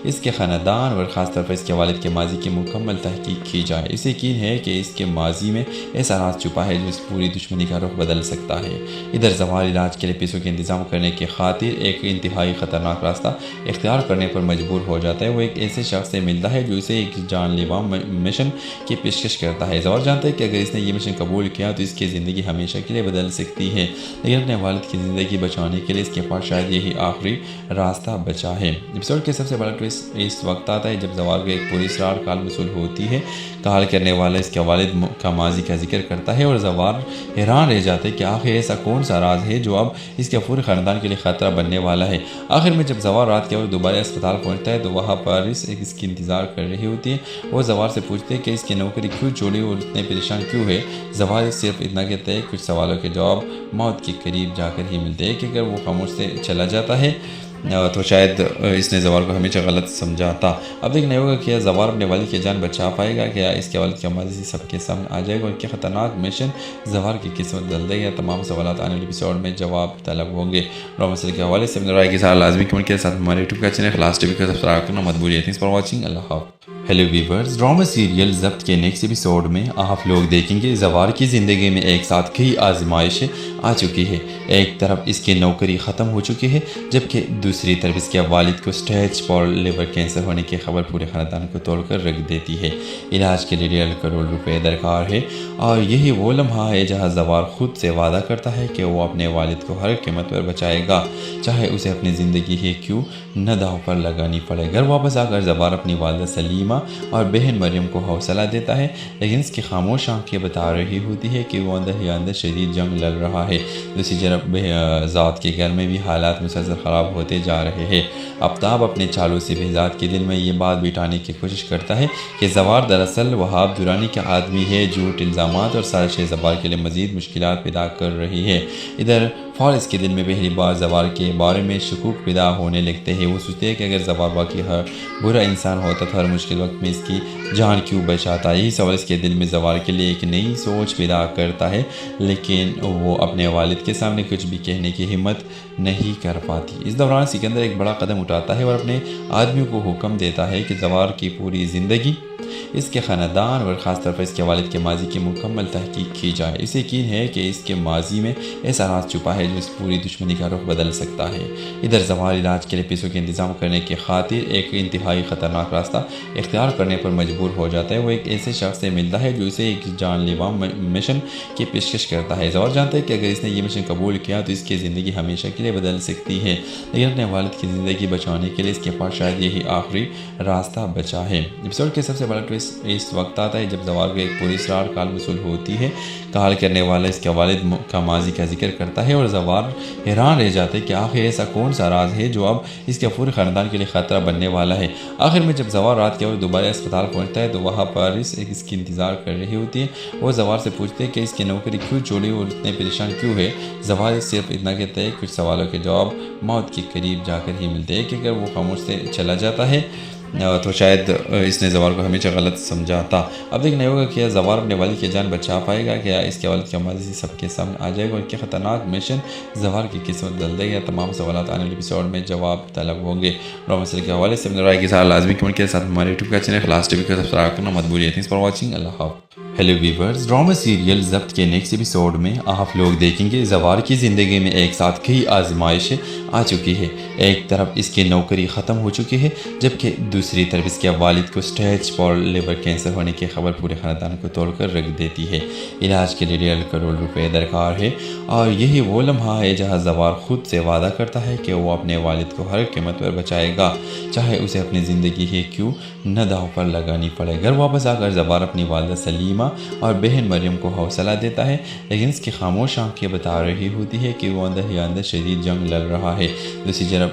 इसके ख़ानदान और ख़ास तौर पर इसके वालिद के माजी की मुकम्मल तहकीक की जाए। इसे यकीन है कि इसके माजी में ऐसा राज छुपा है जो इस पूरी दुश्मनी का रुख बदल सकता है। इधर जवार इलाज के लिए पैसों के इंतज़ाम करने की खातिर एक इंतहाई ख़तरनाक रास्ता इख्तियार करने पर मजबूर हो जाता है। वो एक ऐसे शख्स से मिलता है जो इसे एक जानलेवा मिशन की पेशकश करता है। जवार जानता है कि अगर इसने ये मिशन कबूल किया तो इसकी ज़िंदगी हमेशा के लिए बदल सकती है, लेकिन अपने वालिद की ज़िंदगी बचाने के लिए इसके पास शायद यही आखिरी रास्ता बचा है। एपिसोड के सबसे बड़ा ट्विस्ट इस वक्त आता है जब जवार को एक पुलिस रार कॉल वसूल होती है। कॉल करने वाला इसके वालिद का माजी का जिक्र करता है और زوار حیران رہ جاتے کہ آخر ایسا کون سا راز ہے جو اب اس کے پورے خاندان کے لیے خطرہ بننے والا ہے۔ آخر میں جب زوار رات کے وقت دوبارہ اسپتال پہنچتا ہے تو وہاں پر اس کی انتظار کر رہی ہوتی ہے۔ وہ زوار سے پوچھتے ہیں کہ اس کی نوکری کیوں چھوڑی اور اتنے پریشان کیوں ہے۔ زوار صرف اتنا کہتا ہے کچھ سوالوں کے جواب موت کے قریب جا کر ہی ملتے ہیں کہ اگر وہ خاموش سے چلا جاتا ہے تو شاید اس نے زوار کو ہمیشہ غلط سمجھا تھا۔ اب دیکھنا یہ ہوگا کہ زوار اپنے والد کی جان بچا پائے گا، کیا اس کے والد کی ماضی سب کے سامنے آ جائے گا، اور کیا خطرناک مشن زوار کی قسمت بدل دے گا۔ تمام سوالات آنے والے ایپیسوڈ میں جواب طلب ہوں گے۔ ڈرامہ کے حوالے سے رائے کے ساتھ لازمی کمنٹ کے ساتھ ہمارے یوٹیوب کا چینل خلاص ٹی وی کا سبسکرائب کرنا مت بھولیے۔ Thanks for watching. اللہ حافظ۔ ہیلو ویورز، ڈرامہ سیریل ضبط کے نیکسٹ ایپیسوڈ میں آپ لوگ دیکھیں گے زوار کی زندگی میں ایک ساتھ کئی آزمائشیں آ چکی ہے۔ ایک طرف اس کی نوکری ختم ہو چکی ہے، جبکہ دوسری طرف اس کے والد کو اسٹیج 4 لیور کینسر ہونے کی خبر پورے خاندان کو توڑ کر رکھ دیتی ہے۔ علاج کے لیے 1.5 کروڑ روپے درکار ہے، اور یہی وہ لمحہ ہے جہاں زوار خود سے وعدہ کرتا ہے کہ وہ اپنے والد کو ہر قیمت پر بچائے گا، چاہے اسے اپنی زندگی ہی کیوں نہ داؤ پر لگانی پڑے۔ گھر واپس آ کر زوار اپنی والدہ سلیمہ اور بہن مریم کو حوصلہ دیتا ہے، لیکن اس کی خاموش آنکھیں بتا رہی ہوتی ہے کہ وہ اندر ہی اندر شدید جنگ لڑ رہا ہے۔ دوسری طرف ذات کے گھر میں بھی حالات مسلسل خراب ہوتے جا رہے ہیں۔ آفتاب اپنے چالو سے بہزاد کے دل میں یہ بات بٹھانے کی کوشش کرتا ہے کہ زوار دراصل وہاب دورانی کا آدمی ہے۔ جھوٹ، الزامات اور سازش زوار کے لیے مزید مشکلات پیدا کر رہی ہے۔ ادھر فارس کے دل میں پہلی بار زوار کے بارے میں شکوک پیدا ہونے لگتے ہیں۔ وہ سوچتے ہیں کہ اگر زوار واقعی ہر برا انسان ہوتا تو ہر مشکل وقت میں اس کی جان کیوں بچاتا۔ یہی سوال اس کے دل میں زوار کے لیے ایک نئی سوچ پیدا کرتا ہے، لیکن وہ اپنے والد کے سامنے کچھ بھی کہنے کی ہمت نہیں کر پاتی۔ اس دوران سکندر ایک بڑا قدم اٹھاتا ہے اور اپنے آدمیوں کو حکم دیتا ہے کہ زوار کی پوری زندگی اس کے خاندان اور خاص طور پر اس کے والد کے ماضی کی مکمل تحقیق کی جائے۔ اسے یقین ہے کہ اس کے ماضی میں ایسا راز چھپا ہے جو اس پوری دشمنی کا رخ بدل سکتا ہے۔ ادھر زوار علاج کے لیے پیسوں کے انتظام کرنے کی خاطر ایک انتہائی خطرناک راستہ اختیار کرنے پر مجبور ہو جاتا ہے۔ وہ ایک ایسے شخص سے ملتا ہے جو اسے ایک جان لیوا مشن کی پیشکش کرتا ہے۔ زوار جانتا ہے کہ اگر اس نے یہ مشن قبول کیا تو اس کی زندگی ہمیشہ کے لیے بدل سکتی ہے، لیکن اپنے والد کی زندگی بچانے کے لیے اس کے پاس شاید یہی آخری راستہ بچا ہے۔ ایپیسوڈ کے سب سے بڑا ٹویسٹ اس وقت آتا ہے جب زوار کو ایک پوری اسرار کال وصول ہوتی ہے۔ کال کرنے والا اس کے والد کا ماضی کا ذکر کرتا ہے، اور زوار حیران رہ جاتے کہ آخر ایسا کون سا راز ہے جو اب اس کے پورے خاندان کے لیے خطرہ بننے والا ہے۔ آخر میں جب زوار رات کے وقت دوبارہ اسپتال پہنچتا ہے تو وہاں پر اس کی انتظار کر رہی ہوتی ہے۔ وہ زوار سے پوچھتے ہیں کہ اس کی نوکری کیوں چھوڑی اور اتنے پریشان کیوں ہے۔ زوار صرف اتنا کہتا ہے کچھ سوالوں کے جواب موت کے قریب جا کر ہی ملتے ہیں کہ اگر وہ خاموش سے چلا جاتا ہے تو شاید اس نے زوار کو ہمیشہ غلط سمجھا تھا۔ اب دیکھنا یہ ہوگا کہ زوار اپنے والد کی جان بچا پائے گا، کیا اس کے والد کی ماضی سب کے سامنے آ جائے گا، اور کیا خطرناک مشن زوار کی قسمت بدل دے گا۔ تمام سوالات آنے والے ایپیسوڈ میں جواب طلب ہوں گے۔ ڈرامہ کے حوالے سے رائے کے ساتھ لازمی کمنٹ کے ساتھ ہمارے یوٹیوب کا چینل خلاص ٹی وی کا سبسکرائب کرنا مت بھولیے۔ Thanks for watching. اللہ حافظ۔ ہیلو ویورز، ڈرامہ سیریل ضبط کے نیکسٹ ایپیسوڈ میں آپ لوگ دیکھیں گے زوار کی زندگی میں ایک ساتھ کئی آزمائشیں آ چکی ہے۔ ایک طرف اس کی نوکری ختم ہو چکی ہے، جبکہ دوسری طرف اس کے والد کو اسٹیج 4 لیور کینسر ہونے کی خبر پورے خاندان کو توڑ کر رکھ دیتی ہے۔ علاج کے لیے 1.5 کروڑ روپے درکار ہے، اور یہی وہ لمحہ ہے جہاں زوار خود سے وعدہ کرتا ہے کہ وہ اپنے والد کو ہر قیمت پر بچائے گا، چاہے اسے اپنی زندگی ہی کیوں نہ داؤ پر لگانی پڑے۔ گھر واپس آ کر زوار اپنی والدہ سلیمہ اور بہن مریم کو حوصلہ دیتا ہے، لیکن اس کی خاموش آنکھیں بتا رہی ہوتی ہے کہ وہ اندر ہی اندر شدید جنگ لڑ رہا ہے۔ دوسری طرف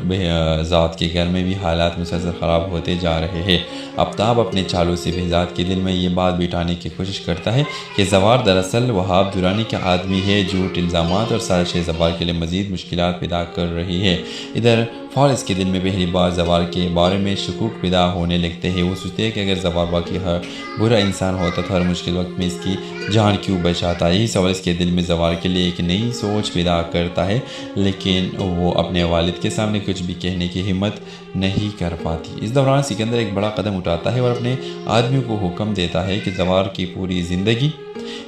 ذات کے گھر میں بھی حالات مسلسل خراب ہوتے جا رہے ہیں۔ آفتاب اپنے چالو سے بہزاد کے دل میں یہ بات بٹھانے کی کوشش کرتا ہے کہ زوار دراصل وہاب دورانی کا آدمی ہے۔ جھوٹ، الزامات اور سازش زوار کے لیے مزید مشکلات پیدا کر رہی ہے۔ ادھر فارس کے دل میں پہلی بار زوار کے بارے میں شکوک پیدا ہونے لگتے ہیں۔ وہ سوچتے ہیں کہ اگر زوار واقعی ہر برا انسان ہوتا تو ہر مشکل وقت میں اس کی جان کیوں بچاتا۔ یہی سوال اس کے دل میں زوار کے لیے ایک نئی سوچ پیدا کرتا ہے، لیکن وہ اپنے والد کے سامنے کچھ بھی کہنے کی ہمت نہیں کر پاتی۔ اس دوران سکندر ایک بڑا قدم اٹھاتا ہے اور اپنے آدمیوں کو حکم دیتا ہے کہ زوار کی پوری زندگی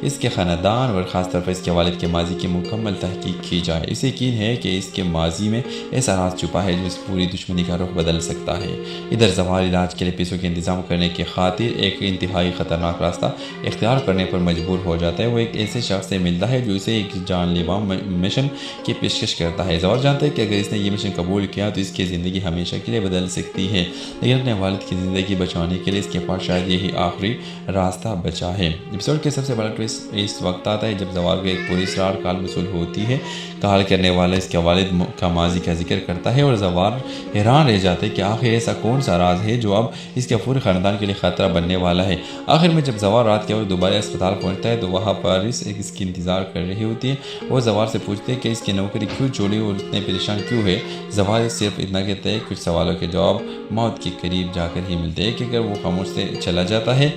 اس کے خاندان اور خاص طور پر اس کے والد کے ماضی کی مکمل تحقیق کی جائے۔ اسے یقین ہے کہ اس کے ماضی میں ایسا راز چھپا ہے جو اس پوری دشمنی کا رخ بدل سکتا ہے۔ ادھر زوار علاج کے لیے پیسوں کے انتظام کرنے کی خاطر ایک انتہائی خطرناک راستہ اختیار کرنے پر مجبور ہو جاتا ہے۔ وہ ایک ایسے شخص سے ملتا ہے جو اسے ایک جان لیوا مشن کی پیشکش کرتا ہے۔ زوار جانتا ہے کہ اگر اس نے یہ مشن قبول کیا تو اس کی زندگی ہمیشہ کے لیے بدل سکتی ہے، لیکن اپنے والد کی زندگی بچانے کے لیے اس کے پاس شاید یہی آخری راستہ بچا ہے۔ ایپیسوڈ کے سب سے بڑا ट्विस्ट इस वक्त आता है जब जवार को एक पूरी इसरार काल वसूल होती है। काल करने वाला इसके वालिद का माजी का जिक्र करता है और जवार हैरान रह जाते हैं कि आखिर ऐसा कौन सा राज है जो अब इसके पूरे ख़ानदान के लिए ख़तरा बनने वाला है। आखिर में जब जवार रात के वक्त दोबारा अस्पताल पहुंचता है तो वहाँ पर इसकी इंतज़ार कर रही होती है। वो जवार से पूछते हैं कि इसकी नौकरी क्यों छोड़ी और इतने परेशान क्यों है। जवार सिर्फ इतना कहता है, कुछ सवालों के जवाब मौत के करीब जाकर ही मिलते हैं कि अगर वो खामोश से चला जाता है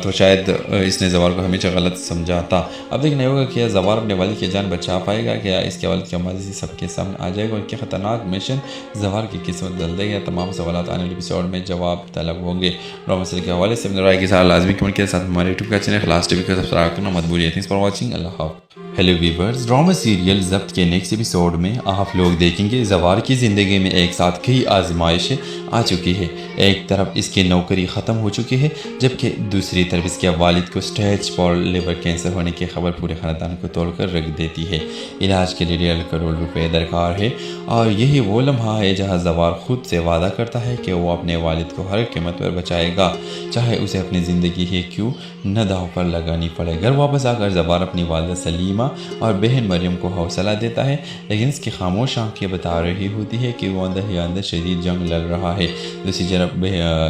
तो शायद इसने जवार को हमेशा गलत समझा था। अब देखना होगा कि जवार अपने वालिद की जान बचा पाएगा, क्या इसके वालिद की माजी सबके सामने आ जाएगा और क्या ख़तरनाक मिशन जवार की किस्मत बदल देगा। तमाम सवाल आने वाले एपिसोड में जवाब तलब होंगे। ड्रामा के हवाले से अपने राय के साथ लाजमी कमेंट के साथ हमारे यूट्यूब का चैनल खलास टीवी का सब्सक्राइब करना मत भूलिए। Thanks for watching. अल्लाह हाफ़िज़। Hello viewers, drama serial Zabt के नेक्स्ट एपिसोड में आप लोग देखेंगे जवार की ज़िंदगी में एक साथ कई आजमाइशें आ चुकी है। एक तरफ इसकी नौकरी ख़त्म हो चुकी है जबकि दूसरी तरफ इसके वालिद को स्टेज 4 लिवर कैंसर होने की खबर पूरे ख़ानदान को तोड़कर रख देती है। इलाज के लिए 1.5 करोड़ रुपए दरकार है और यही वो लम्हा है जहाँ जवार खुद से वादा करता है कि वो अपने वालिद को हर कीमत पर बचाएगा, चाहे उसे अपनी ज़िंदगी ही क्यों न दाव पर लगानी पड़े। घर वापस आकर जवार अपनी वालिदा सलीमा और बहन मरियम को हौसला देता है, लेकिन इसकी खामोश आंखें बता रही होती है कि वो अंदर ही अंदर शदीद जंग लड़ रहा है। दूसरी तरफ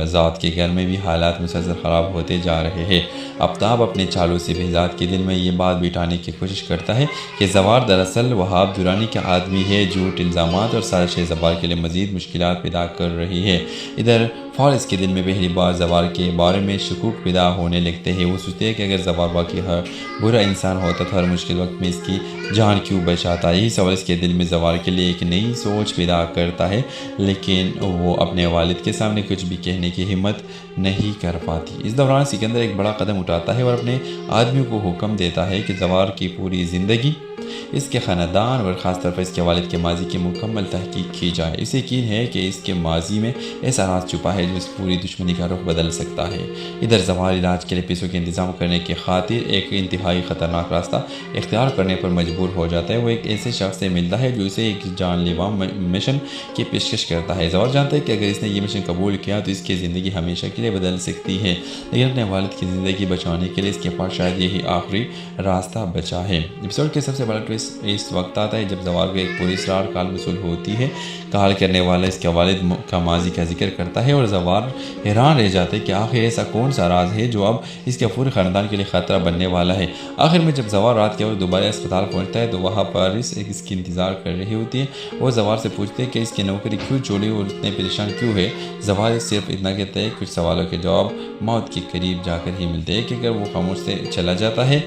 ज़ात के घर में भी हालात मुसलसल ख़राब होते जा रहे हैं। आफ्ताब अपने चालू से बेजात के दिल में ये बात बिठाने की कोशिश करता है कि जवार दरअसल वहाब दुरानी का आदमी है। झूठ इल्ज़ामात और साजिश जवार के लिए मज़ीद मुश्किलात पैदा कर रही है। इधर फारिस के दिल में पहली बार जवार के बारे में शकूक पैदा होने लगते हैं। वो सोचते हैं कि अगर जवार वाकई हर बुरा इंसान होता तो हर मुश्किल वक्त में इसकी जान क्यों बचाता। यही सवाल इसके दिल में जवार के लिए एक नई सोच पैदा करता है, लेकिन वो अपने वालिद के सामने कुछ भी कहने की हिम्मत नहीं कर पाती। इस दौरान सिकंदर एक बड़ा कदम उठाता है और अपने आदमियों को हुक्म देता है कि जवार की पूरी ज़िंदगी इसके ख़ानदान और ख़ास तौर पर इसके वालिद के माजी की मुकम्मल तहकीक की जाए। इसे यकीन है कि इसके माजी में ऐसा राज छुपा है जो इस पूरी दुश्मनी का रुख बदल सकता है। इधर जवार इलाज के लिए पैसों के इंतज़ाम करने की खातिर एक इंतहाई ख़तरनाक रास्ता इख्तियार करने पर मजबूर हो जाता है। वो एक ऐसे शख्स से मिलता है जो इसे एक जानलेवा मिशन की पेशकश करता है। जवार जानता है कि अगर इसने ये मिशन कबूल किया तो इसकी ज़िंदगी हमेशा के लिए बदल सकती है, लेकिन अपने वालिद की ज़िंदगी बचाने के लिए इसके पास शायद यही आखिरी रास्ता बचा है। एपिसोड के सबसे बड़ा ट्विस्ट इस वक्त आता है जब जवार को एक पूरी इसरार काल वसूल होती है। काल करने वाला इसके वालिद का माजी का जिक्र करता है और जवार हैरान रह जाते हैं कि आखिर ऐसा कौन सा राज है जो अब इसके पूरे ख़ानदान के लिए ख़तरा बनने वाला है। आखिर में जब जवार रात के वक्त दोबारा अस्पताल पहुंचता है तो वहाँ पर इसकी इंतज़ार कर रही होती है। वो जवार से पूछते हैं कि इसकी नौकरी क्यों छोड़ी और इतने परेशान क्यों है। जवार सिर्फ इतना कहता है, कुछ सवालों के जवाब मौत के करीब जाकर ही मिलते हैं कि अगर वो खामोश से चला जाता है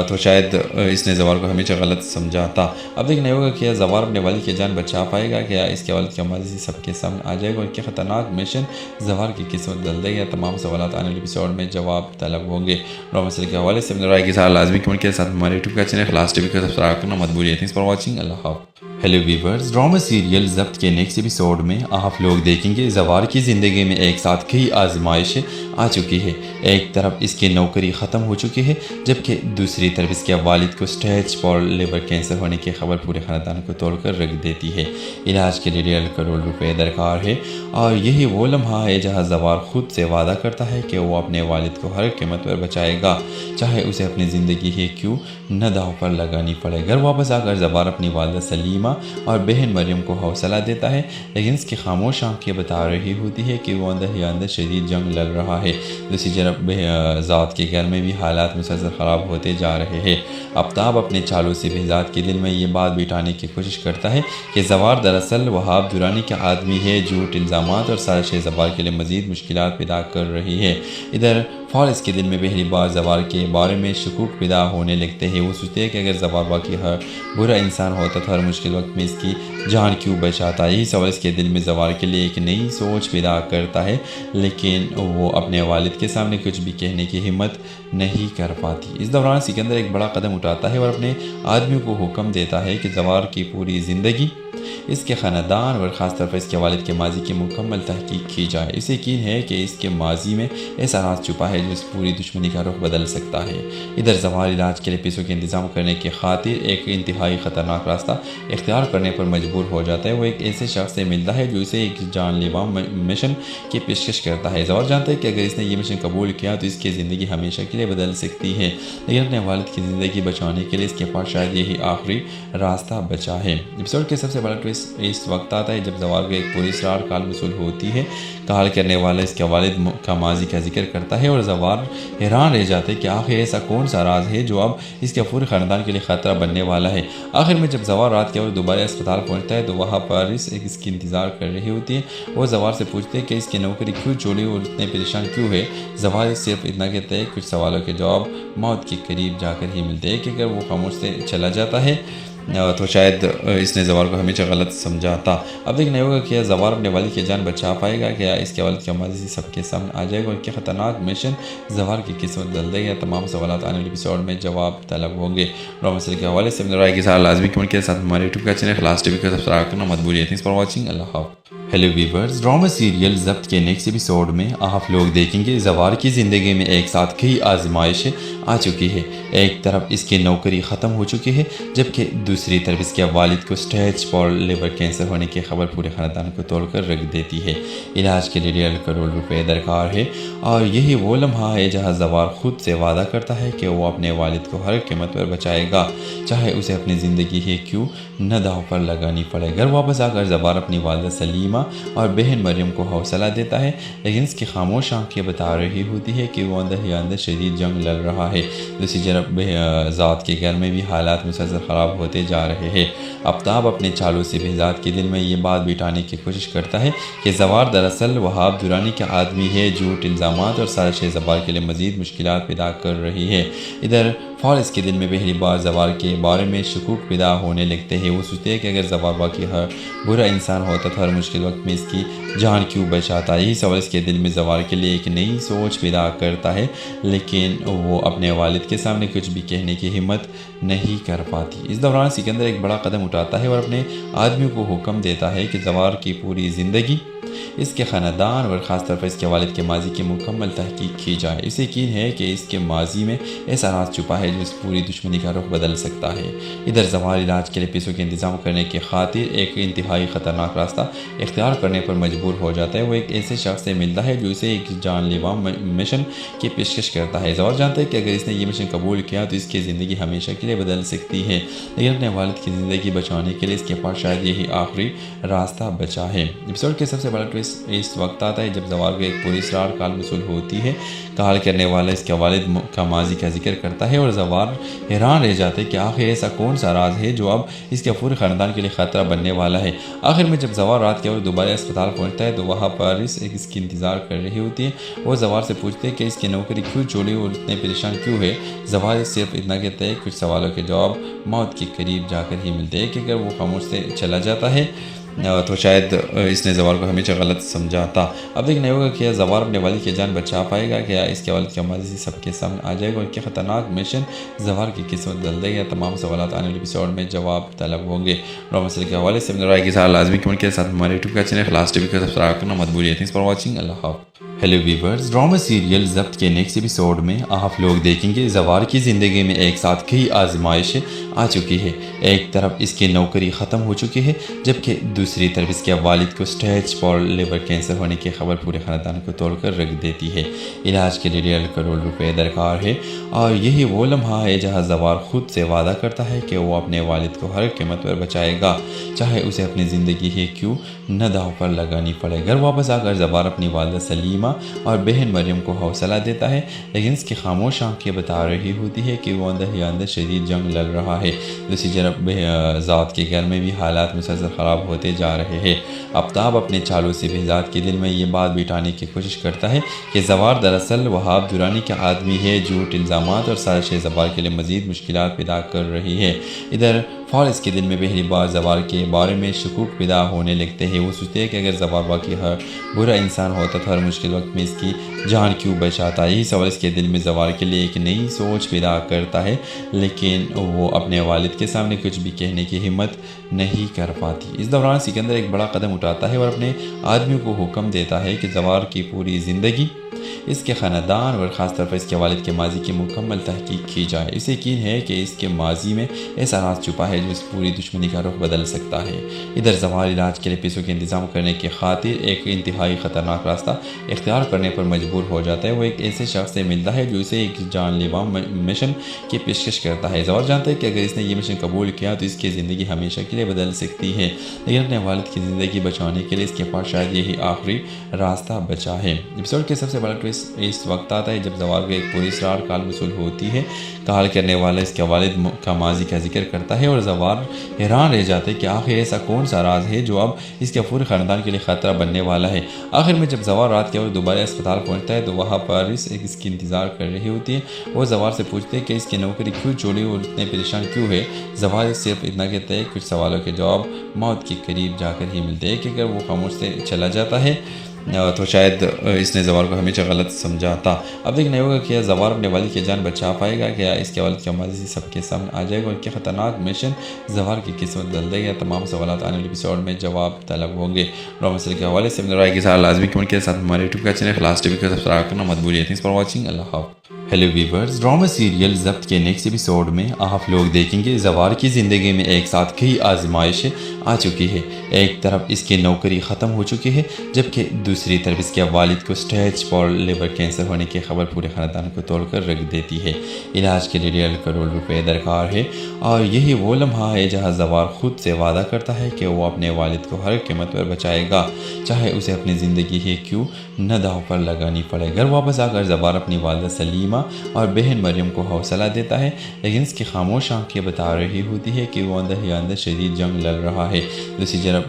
तो शायद इसने जवार को हमेशा गलत समझा था। अब देखना होगा कि जवार अपने वालिद की जान बचा पाएगा, क्या इसके वालिद की माजी सबके सामने आ जाएगा और क्या ख़तरनाक मिशन जवार की किस्मत बदल देगा। तमाम सवाल आने वाले एपिसोड में जवाब तलब होंगे। ड्रामा के हवाले से अपने राय के साथ लाजमी कमेंट के साथ हमारे यूट्यूब का चैनल खलास टीवी का सब्सक्राइब करना मत भूलिए। Thanks for watching. अल्लाह हाफ़िज़। Hello viewers, drama serial Zabt के नेक्स्ट एपिसोड में आप लोग देखेंगे जवार की ज़िंदगी में एक साथ कई आजमाइशें आ चुकी है। एक तरफ इसकी नौकरी ख़त्म हो चुकी है जबकि दूसरी तरफ इसके वालिद को स्टेज 4 लिवर कैंसर होने की खबर पूरे ख़ानदान को तोड़कर रख देती है। इलाज के लिए 1.5 करोड़ रुपए दरकार है और यही वो लम्हा है जहाँ जवार खुद से वादा करता है कि वो अपने वालिद को हर कीमत पर बचाएगा, चाहे उसे अपनी ज़िंदगी ही क्यों न दाव पर लगानी पड़े। घर वापस आकर जवार अपनी वालिदा सलीमा और बहन मरियम को हौसला देता है, लेकिन इसकी खामोश आंखें बता रही होती है कि वो अंदर ही अंदर शदीद जंग लड़ रहा है। दूसरी तरफ ज़ात के घर में भी हालात मुसलसल ख़राब होते जा रहे हैं। आफ्ताब अपने चालू से बेजात के दिल में ये बात बिठाने की कोशिश करता है कि जवार दरअसल वहाब दुरानी का आदमी है। झूठ इल्ज़ामात और साजिश जवार के लिए मज़ीद मुश्किलात पैदा कर रही है। इधर फारिस के दिल में पहली बार जवार के बारे में शकूक पैदा होने लगते हैं। वो सोचते हैं कि अगर जवार वाकई हर बुरा इंसान होता तो हर मुश्किल वक्त में इसकी जान क्यों बचाता। यही सवाल इसके दिल में जवार के लिए एक नई सोच पैदा करता है, लेकिन वो अपने वालिद के सामने कुछ भी कहने की हिम्मत नहीं कर पाती। इस दौरान सिकंदर एक बड़ा कदम उठाता है और अपने आदमियों को हुक्म देता है कि जवार की पूरी ज़िंदगी इसके ख़ानदान और ख़ास तौर पर इसके वालिद के माजी की मुकम्मल तहकीक की जाए। इसे यकीन है कि इसके माजी में ऐसा राज छुपा है जो इस पूरी दुश्मनी का रुख बदल सकता है। इधर जवार इलाज के लिए पैसों के इंतजाम करने की खातिर एक इंतहाई ख़तरनाक रास्ता इख्तियार करने पर मजबूर हो जाता है। वो एक ऐसे शख्स से मिलता है जो इसे एक जानलेवा मिशन की पेशकश करता है। जवार जानता है कि अगर इसने ये मिशन कबूल किया तो इसकी ज़िंदगी हमेशा के लिए बदल सकती है, लेकिन अपने वालिद की ज़िंदगी बचाने के लिए इसके पास शायद यही आखिरी रास्ता बचा है। एपिसोड के सबसे बड़ा ट्विस्ट इस वक्त आता है जब जवार को एक पूरी इसरार काल मसूल होती है। काल करने वाला इसके वालिद का माजी का जिक्र करता है और जवार हैरान रह जाते हैं कि आखिर ऐसा कौन सा राज है जो अब इसके पूरे ख़ानदान के लिए ख़तरा बनने वाला है। आखिर में जब जवार रात के वक्त दोबारा अस्पताल पहुंचता है तो वहाँ पर इसकी इंतज़ार कर रही होती है। वो जवार से पूछते हैं कि इसकी नौकरी क्यों छोड़ी और इतने परेशान क्यों है। जवार सिर्फ इतना कहता है, कुछ सवालों के जवाब मौत के करीब जाकर ही मिलते हैं कि अगर वो खामोश से चला जाता है तो शायद इसने जवार को हमेशा गलत समझा था। अब देखना होगा कि जवार अपने वालिद की जान बचा पाएगा, क्या इसके वालिद का माजी सबके सामने आ जाएगा और क्या ख़तरनाक मिशन जवार की किस्मत बदल देगा। तमाम सवाल आने वाले एपिसोड में जवाब तलब होंगे। ड्रामा सीरियल के हवाले से अपनी राय के साथ लाजमी कमेंट के साथ हमारे यूट्यूब का चैनल खलास टीवी को सब्सक्राइब करना मत भूलिए। Thanks for watching. अल्लाह हाफ़िज़। Hello viewers, drama serial Zabt के नेक्स्ट एपिसोड में आप लोग देखेंगे जवार की ज़िंदगी में एक साथ कई आजमाइशें आ चुकी है। एक तरफ इसकी नौकरी ख़त्म हो चुकी है, जबकि दूसरी तरफ इसके वालिद को स्टेज 4 लिवर कैंसर होने की खबर पूरे ख़ानदान को तोड़कर रख देती है। इलाज के लिए 1.5 करोड़ रुपए दरकार है और यही वो लम्हा है जहाँ जवार खुद से वादा करता है कि वो अपने वालिद को हर कीमत पर बचाएगा, चाहे उसे अपनी ज़िंदगी ही क्यों न दांव पर लगानी पड़े। घर वापस आकर जवार अपनी वालिदा सलीमा और बहन मरियम को हौसला देता है, लेकिन इसकी खामोश आंखें बता रही होती है कि वो अंदर ही अंदर शदीद जंग लड़ रहा है। दूसरी तरफ ज़ात के घर में भी हालात मुसलसल ख़राब होते जा रहे हैं। आफ्ताब अपने चालों से बेहजाद के दिल में ये बात बिठाने की कोशिश करता है कि जवार दरअसल वहाब दुरानी का आदमी है। झूठ इल्ज़ामात और साजिश जवार के लिए मज़ीद मुश्किलात पैदा कर रही है। इधर फॉरेस के दिल में पहली बार जवार के बारे में शकूक पैदा होने लगते हैं। वो सोचते हैं कि अगर जवार वाकई हर बुरा इंसान होता तो हर मुश्किल वक्त में इसकी जान क्यों बचाता। यही सवाल इसके दिल में जवार के लिए एक नई सोच पैदा करता है, लेकिन वो अपने वालिद के सामने कुछ भी कहने की हिम्मत नहीं कर पाती। इस दौरान सिकंदर एक बड़ा कदम उठाता है और अपने आदमियों को हुक्म देता है कि जवार की पूरी ज़िंदगी, इसके ख़ानदान और ख़ास तौर पर इसके वालिद के माजी की मुकम्मल तहकीक की जाए। इसे यकीन है कि इसके माजी में ऐसा राज छुपा है जो इस पूरी दुश्मनी का रुख बदल सकता है। इधर जवार इलाज के लिए पैसों के इंतजाम करने की खातिर एक इंतहाई ख़तरनाक रास्ता इख्तियार करने पर मजबूर हो जाता है। वो एक ऐसे शख्स से मिलता है जो इसे एक जानलेवा मिशन की पेशकश करता है। जवार जानता है कि अगर इसने ये मिशन कबूल किया तो इसकी ज़िंदगी हमेशा के लिए बदल सकती है, लेकिन अपने वालिद की ज़िंदगी बचाने के लिए इसके पास शायद यही आखिरी रास्ता बचा है। एपिसोड के सबसे बड़ा ट्विस्ट इस वक्त आता है जब जवार को एक पूरी इसरार काल मसूल होती है। काल करने वाला इसके वालिद का माजी का जिक्र करता है और जवार हैरान रह जाते हैं कि आखिर ऐसा कौन सा राज है जो अब इसके पूरे ख़ानदान के लिए ख़तरा बनने वाला है। आखिर में जब जवार रात के वक्त दोबारा अस्पताल पहुंचता है तो वहाँ पर इसकी इंतज़ार कर रही होती है। वो जवार से पूछते हैं कि इसकी नौकरी क्यों छोड़ी और इतने परेशान क्यों है। जवार सिर्फ इतना कहता है, कुछ सवालों के जवाब मौत के करीब जाकर ही मिलते हैं कि अगर वो खामोश से चला जाता है तो शायद इसने जवार को हमेशा गलत समझा था। अब देखना होगा कि जवार अपने वालिद की जान बचा पाएगा, क्या इसके वालिद का माजी सबके सामने आ जाएगा और क्या ख़तरनाक मिशन जवार की किस्मत बदल देगा। तमाम सवाल आने वाले एपिसोड में जवाब तलब होंगे। ड्रामा सीरियल के हवाले से अपनी राय के साथ लाजमी कमेंट के साथ हमारे यूट्यूब का चैनल खलास टीवी को सब्सक्राइब करना मत भूलिए। Thanks for watching. अल्लाह हाफ़िज़। Hello viewers, drama serial Zabt के नेक्स्ट एपिसोड में आप लोग देखेंगे जवार की ज़िंदगी में एक साथ कई आजमाइशें आ चुकी है। एक तरफ इसकी नौकरी ख़त्म हो चुकी है, जबकि दूसरी तरफ इसके वालिद को स्टेज 4 लिवर कैंसर होने की खबर पूरे ख़ानदान को तोड़कर रख देती है। इलाज के लिए 1.5 करोड़ रुपए दरकार है और यही वो लम्हा है जहाँ जवार खुद से वादा करता है कि वो अपने वालिद को हर कीमत पर बचाएगा, चाहे उसे अपनी ज़िंदगी ही क्यों न दांव पर लगानी पड़े। घर वापस आकर जवार अपनी वालिदा सलीमा और बहन मरियम को हौसला देता है, लेकिन इसकी खामोश आंखें बता रही होती है कि वो अंदर ही अंदर शदीद जंग लड़ रहा है। दूसरी तरफ ज़ात के घर में भी हालात मुसलसल ख़राब होते जा रहे हैं। आफ्ताब अपने चालों से बेहजाद के दिल में ये बात बिठाने की कोशिश करता है कि जवार दरअसल वहाब दुरानी का आदमी है। झूठ इल्ज़ामात और साजिश जवार के लिए मज़ीद मुश्किलात पैदा कर रही है। इधर फॉरेस के दिल में पहली बार जवार के बारे में शकूक पैदा होने लगते हैं। वो सोचते हैं कि अगर जवार वाकई हर बुरा इंसान होता तो हर मुश्किल वक्त में इसकी जान क्यों बचाता। यही सवाल इसके दिल में जवार के लिए एक नई सोच पैदा करता है, लेकिन वो अपने वालिद के सामने कुछ भी कहने की हिम्मत नहीं कर पाती। इस दौरान सिकंदर एक बड़ा कदम उठाता है और अपने आदमियों को हुक्म देता है कि जवार की पूरी ज़िंदगी, اس کے خاندان اور خاص طور پر اس کے والد کے ماضی کی مکمل تحقیق کی جائے۔ اسے یقین ہے کہ اس کے ماضی میں ایسا راز چھپا ہے جو اس پوری دشمنی کا رخ بدل سکتا ہے۔ ادھر زوال علاج کے لیے پیسوں کے انتظام کرنے کی خاطر ایک انتہائی خطرناک راستہ اختیار کرنے پر مجبور ہو جاتا ہے۔ وہ ایک ایسے شخص سے ملتا ہے جو اسے ایک جان لیوا مشن کی پیشکش کرتا ہے۔ زوال جانتا ہے کہ اگر اس نے یہ مشن قبول کیا تو اس کی زندگی ہمیشہ کے لیے بدل سکتی ہے، لیکن اپنے والد کی زندگی بچانے کے لیے اس کے پاس شاید یہی آخری راستہ بچا ہے۔ ایپیسوڈ کے سب سے بڑا ٹویسٹ اس وقت آتا ہے جب زوال کو ایک پوری اسرار کال موصول ہوتی ہے۔ کال کرنے والا اس کے والد کا ماضی کا ذکر کرتا ہے اور زوال حیران رہ جاتے ہیں کہ آخر ایسا کون سا راز ہے جو اب اس کے پورے خاندان کے لیے خطرہ بننے والا ہے۔ آخر میں جب زوال رات کے وقت دوبارہ اسپتال پہنچتا ہے تو وہاں پر اس کی انتظار کر رہی ہوتی ہے۔ وہ زوال سے پوچھتے ہیں کہ اس کی نوکری کیوں چھوڑی اور اتنے پریشان کیوں ہے۔ زوال صرف اتنا کہتا ہے کچھ سوالوں کے جواب موت کے قریب جا کر ہی ملتے ہیں کہ اگر وہ خاموش سے چلا جاتا ہے تو شاید اس نے زوال کو ہمیشہ غلط سمجھا تھا۔ اب دیکھنا ہوگا کہ زوال اپنے والد کی جان بچا پائے گا، کیا اس کے والد کا ماضی سب کے سامنے آ جائے گا اور کیا خطرناک مشن زوال کی قسمت بدل دے گا۔ تمام سوالات آنے والے ایپیسوڈ میں جواب طلب ہوں گے۔ ڈرامہ سیریل کے حوالے سے اپنے رائے کے ساتھ لازمی کمنٹ کے ساتھ ہمارے یوٹیوب کا چینل خلاص ٹی وی کو سبسکرائب کرنا مت بھولیے۔ Thanks for watching. اللہ حافظ۔ ہیلو ویورز، ڈرامہ سیریل ضبط کے نیکسٹ ایپیسوڈ میں آپ لوگ دیکھیں گے زوال کی زندگی میں ایک ساتھ کئی آزمائشیں آ چکی ہے۔ ایک طرف اس کی نوکری ختم ہو چکی ہے جبکہ دوسری طرف اس کے والد کو اسٹیج 4 لیور کینسر ہونے کی خبر پورے خاندان کو توڑ کر رکھ دیتی ہے۔ علاج کے لیے 1.5 کروڑ روپے درکار ہے اور یہی وہ لمحہ ہے جہاں زوال خود سے وعدہ کرتا ہے کہ وہ اپنے والد کو ہر قیمت پر بچائے گا، چاہے اسے اپنی زندگی ہی کیوں نہ داؤ پر لگانی پڑے۔ گھر واپس آ کر زوال اپنی والدہ سلیمہ اور بہن مریم کو حوصلہ دیتا ہے، لیکن اس کی خاموش آنکھیں بتا رہی ہوتی ہے کہ وہ اندر ہی اندر شدید جنگ لڑ رہا ہے۔ دوسری طرف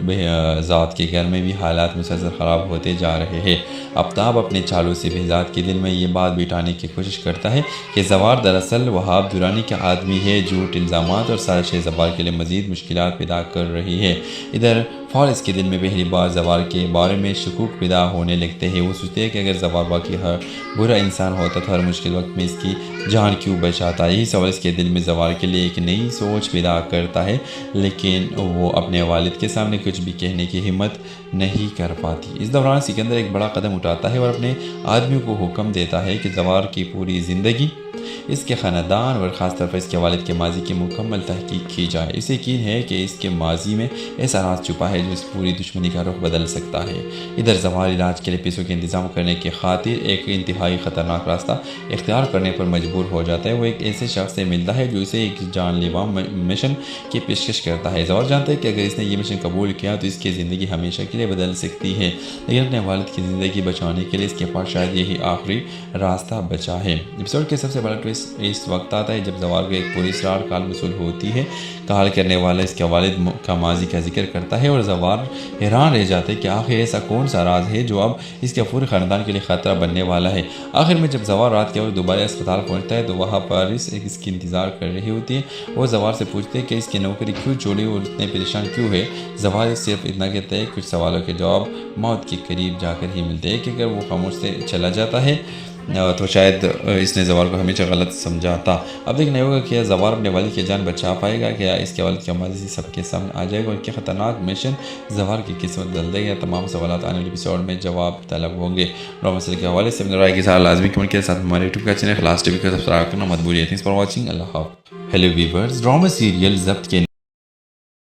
ذات کے گھر میں بھی حالات مسلسل خراب ہوتے جا رہے ہیں۔ آفتاب اپنے چالوں سے بہزاد کے دل میں یہ بات بٹھانے کی کوشش کرتا ہے کہ زوال دراصل وہاب درانی کا آدمی ہے۔ جھوٹ الزامات اور سازشیں زوال کے لیے مزید مشکلات پیدا کر رہی ہے۔ ادھر فارس کے دل میں پہلی بار زوال کے بارے میں شکوک پیدا ہونے لگتے ہیں۔ وہ سوچتے ہیں کہ اگر زوال واقعی ہر برا انسان ہوتا تو ہر مشکل وقت میں اس کی جان کیوں بچاتا۔ یہی سوال اس کے دل میں زوال کے لیے ایک نئی سوچ پیدا کرتا ہے، لیکن وہ اپنے والد کے سامنے کچھ بھی کہنے کی ہمت نہیں کر پاتی۔ اس دوران سکندر ایک بڑا قدم اٹھاتا ہے اور اپنے آدمیوں کو حکم دیتا ہے کہ زوال کی پوری زندگی اس کے خاندان اور خاص طور پر اس کے والد کے ماضی کی مکمل تحقیق کی جائے۔ اسے یقین ہے کہ اس کے ماضی میں ایسا راز چھپا ہے جو اس پوری دشمنی کا رخ بدل سکتا ہے۔ ادھر زوال علاج کے لیے پیسوں کے انتظام کرنے کی خاطر ایک انتہائی خطرناک راستہ اختیار کرنے پر مجبور ہو جاتا ہے۔ وہ ایک ایسے شخص سے ملتا ہے جو اسے ایک جان لیوا مشن کی پیشکش کرتا ہے۔ زوال جانتا ہے کہ اگر اس نے یہ مشن قبول کیا تو اس کی زندگی ہمیشہ کے لیے بدل سکتی ہے، لیکن اپنے والد کی زندگی بچانے کے لیے اس کے پاس شاید یہی آخری راستہ بچا ہے۔ ایپیسوڈ کے سب سے بڑا ٹویسٹ اس وقت آتا ہے جب زوال کو ایک پوری اسرار کال موصول ہوتی ہے۔ کال کرنے والا اس کے والد کا ماضی کا ذکر کرتا ہے اور زوال حیران رہ جاتے ہیں کہ آخر ایسا کون سا راز ہے جو اب اس کے پورے خاندان کے لیے خطرہ بننے والا ہے۔ آخر میں جب زوال رات کے وقت دوبارہ اسپتال پہنچتا ہے تو وہاں پر اس کی انتظار کر رہی ہوتی ہے۔ وہ زوال سے پوچھتے ہیں کہ اس کی نوکری کیوں چھوڑی اور اتنے پریشان کیوں ہے۔ زوال صرف اتنا کہتا ہے کچھ سوالوں کے جواب موت کے قریب جا کر ہی ملتے ہیں کہ اگر وہ خاموش سے چلا جاتا ہے تو شاید اس نے زوال کو ہمیشہ غلط سمجھا تھا۔ اب دیکھنا ہوگا کہ زوال اپنے والد کی جان بچا پائے گا، کیا اس کے والد کا ماضی سب کے سامنے آ جائے گا اور کیا خطرناک مشن زوال کی قسمت بدل دے گا۔ تمام سوالات آنے والے ایپیسوڈ میں جواب طلب ہوں گے۔ ڈرامہ سیریل کے حوالے سے اپنے رائے کے ساتھ لازمی کمنٹ کے ساتھ ہمارے یوٹیوب کا چینل خلاص ٹی وی کو سبسکرائب کرنا مت بھولیے۔ Thanks for watching. اللہ حافظ۔ ہیلو ویورز، ڈرامہ سیریل ضبط کے